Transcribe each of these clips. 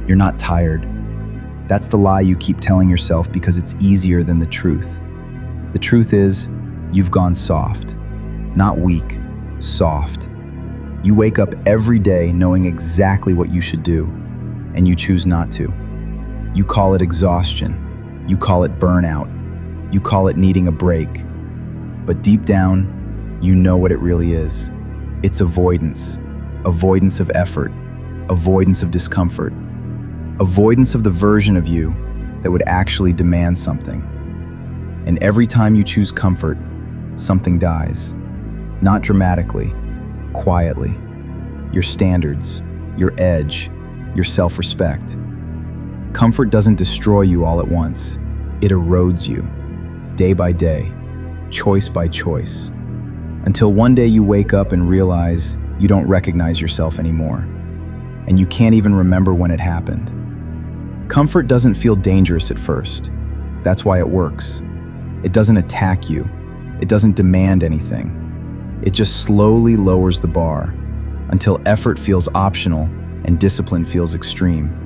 You're not tired. That's the lie you keep telling yourself because it's easier than the truth. The truth is, you've gone soft. Not weak, soft. You wake up every day knowing exactly what you should do, and you choose not to. You call it exhaustion. You call it burnout. You call it needing a break. But deep down, you know what it really is. It's avoidance. Avoidance of effort. Avoidance of discomfort. Avoidance of the version of you that would actually demand something. And every time you choose comfort, something dies. Not dramatically, quietly. Your standards, your edge, your self-respect. Comfort doesn't destroy you all at once. It erodes you, day by day, choice by choice, until one day you wake up and realize you don't recognize yourself anymore, and you can't even remember when it happened. Comfort doesn't feel dangerous at first. That's why it works. It doesn't attack you. It doesn't demand anything. It just slowly lowers the bar until effort feels optional and discipline feels extreme.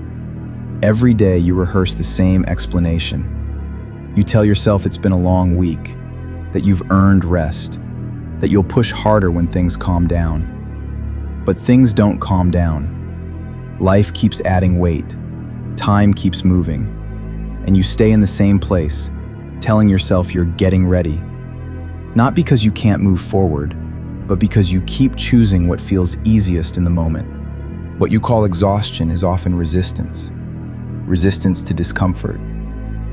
Every day you rehearse the same explanation. You tell yourself it's been a long week, that you've earned rest, that you'll push harder when things calm down. But things don't calm down. Life keeps adding weight. Time keeps moving. And you stay in the same place, telling yourself you're getting ready. Not because you can't move forward, but because you keep choosing what feels easiest in the moment. What you call exhaustion is often resistance. Resistance to discomfort.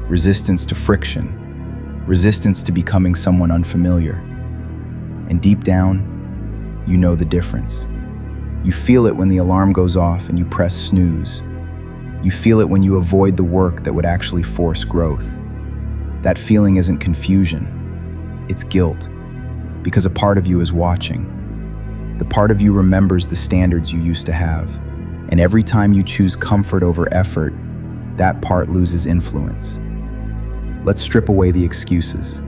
Resistance to friction. Resistance to becoming someone unfamiliar. And deep down, you know the difference. You feel it when the alarm goes off and you press snooze. You feel it when you avoid the work that would actually force growth. That feeling isn't confusion, it's guilt, because a part of you is watching. The part of you remembers the standards you used to have, and every time you choose comfort over effort, that part loses influence. Let's strip away the excuses.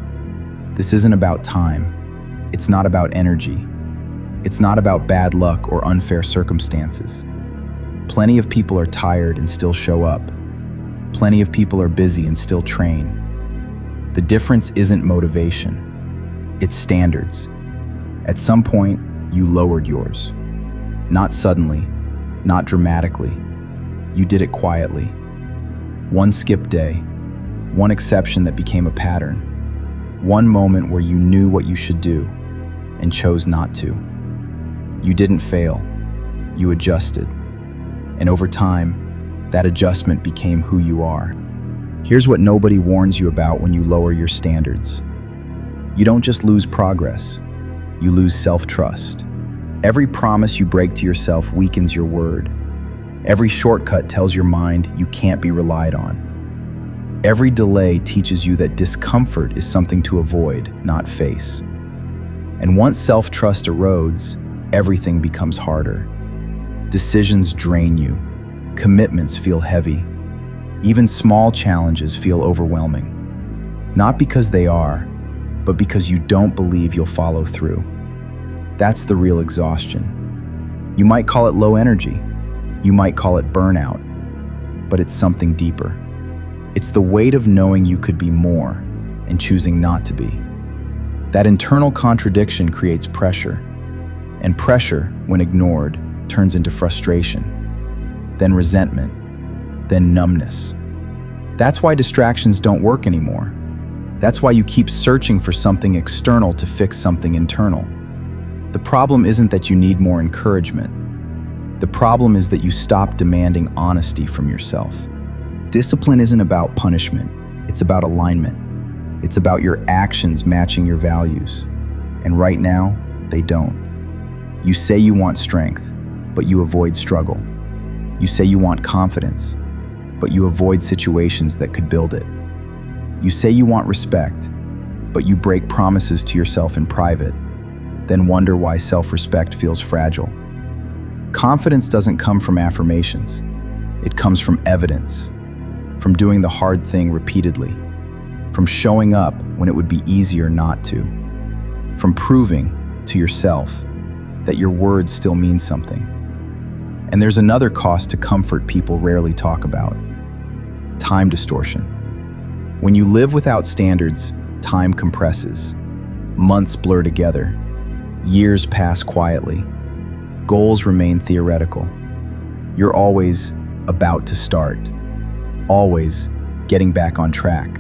This isn't about time. It's not about energy. It's not about bad luck or unfair circumstances. Plenty of people are tired and still show up. Plenty of people are busy and still train. The difference isn't motivation. It's standards. At some point, you lowered yours. Not suddenly, not dramatically. You did it quietly. One skip day, one exception that became a pattern, one moment where you knew what you should do and chose not to. You didn't fail, you adjusted. And over time, that adjustment became who you are. Here's what nobody warns you about when you lower your standards. You don't just lose progress, you lose self-trust. Every promise you break to yourself weakens your word. Every shortcut tells your mind you can't be relied on. Every delay teaches you that discomfort is something to avoid, not face. And once self-trust erodes, everything becomes harder. Decisions drain you. Commitments feel heavy. Even small challenges feel overwhelming. Not because they are, but because you don't believe you'll follow through. That's the real exhaustion. You might call it low energy. You might call it burnout. But it's something deeper. It's the weight of knowing you could be more and choosing not to be. That internal contradiction creates pressure. And pressure, when ignored, turns into frustration, then resentment, then numbness. That's why distractions don't work anymore. That's why you keep searching for something external to fix something internal. The problem isn't that you need more encouragement. The problem is that you stop demanding honesty from yourself. Discipline isn't about punishment. It's about alignment. It's about your actions matching your values. And right now, they don't. You say you want strength, but you avoid struggle. You say you want confidence, but you avoid situations that could build it. You say you want respect, but you break promises to yourself in private, then wonder why self-respect feels fragile. Confidence doesn't come from affirmations. It comes from evidence, from doing the hard thing repeatedly, from showing up when it would be easier not to, from proving to yourself that your words still mean something. And there's another cost to comfort people rarely talk about: time distortion. When you live without standards, time compresses. Months blur together. Years pass quietly. Goals remain theoretical. You're always about to start. Always getting back on track.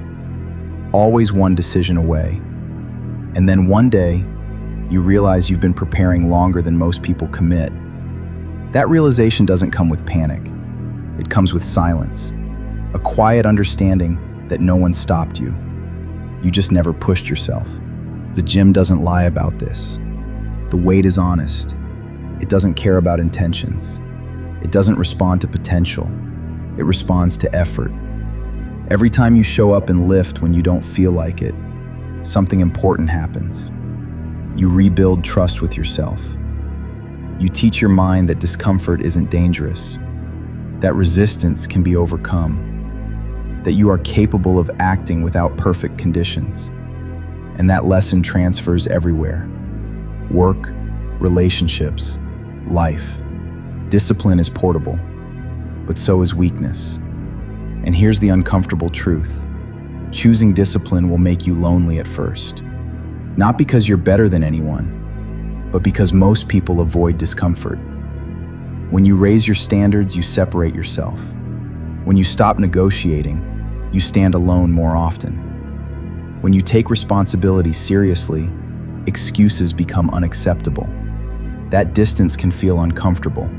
Always one decision away. And then one day, you realize you've been preparing longer than most people commit. That realization doesn't come with panic. It comes with silence. A quiet understanding that no one stopped you. You just never pushed yourself. The gym doesn't lie about this. The weight is honest. It doesn't care about intentions. It doesn't respond to potential. It responds to effort. Every time you show up and lift when you don't feel like it, something important happens. You rebuild trust with yourself. You teach your mind that discomfort isn't dangerous, that resistance can be overcome, that you are capable of acting without perfect conditions. And that lesson transfers everywhere: work, relationships, life. Discipline is portable, but so is weakness. And here's the uncomfortable truth: choosing discipline will make you lonely at first. Not because you're better than anyone, but because most people avoid discomfort. When you raise your standards, you separate yourself. When you stop negotiating, you stand alone more often. When you take responsibility seriously, excuses become unacceptable. That distance can feel uncomfortable,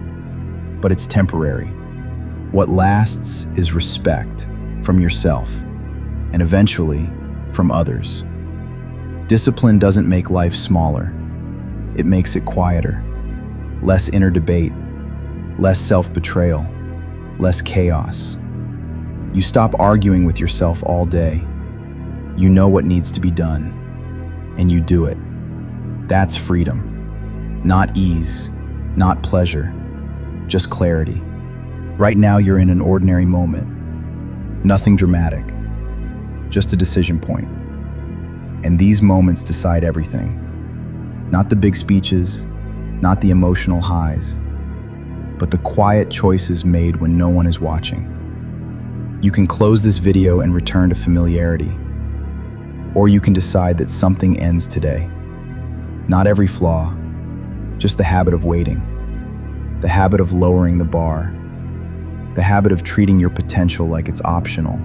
but it's temporary. What lasts is respect from yourself, and eventually from others. Discipline doesn't make life smaller. It makes it quieter. Less inner debate, less self-betrayal, less chaos. You stop arguing with yourself all day. You know what needs to be done, and you do it. That's freedom. Not ease, not pleasure, just clarity. Right now you're in an ordinary moment. Nothing dramatic, just a decision point. And these moments decide everything. Not the big speeches, not the emotional highs, but the quiet choices made when no one is watching. You can close this video and return to familiarity, or you can decide that something ends today. Not every flaw, just the habit of waiting, the habit of lowering the bar, the habit of treating your potential like it's optional.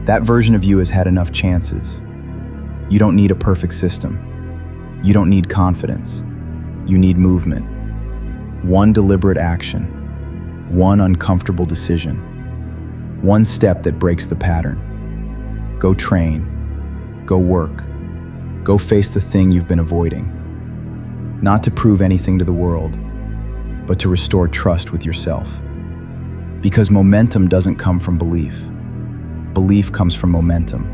That version of you has had enough chances. You don't need a perfect system. You don't need confidence. You need movement. One deliberate action. One uncomfortable decision. One step that breaks the pattern. Go train. Go work. Go face the thing you've been avoiding. Not to prove anything to the world, but to restore trust with yourself. Because momentum doesn't come from belief. Belief comes from momentum.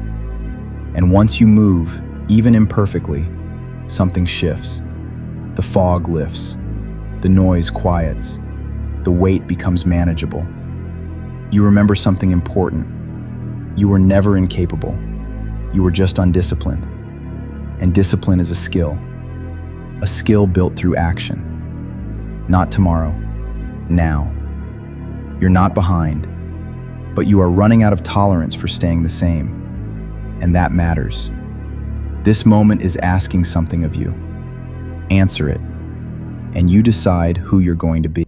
And once you move, even imperfectly, something shifts. The fog lifts. The noise quiets. The weight becomes manageable. You remember something important. You were never incapable. You were just undisciplined. And discipline is a skill built through action. Not tomorrow, now. You're not behind, but you are running out of tolerance for staying the same. And that matters. This moment is asking something of you. Answer it, and you decide who you're going to be.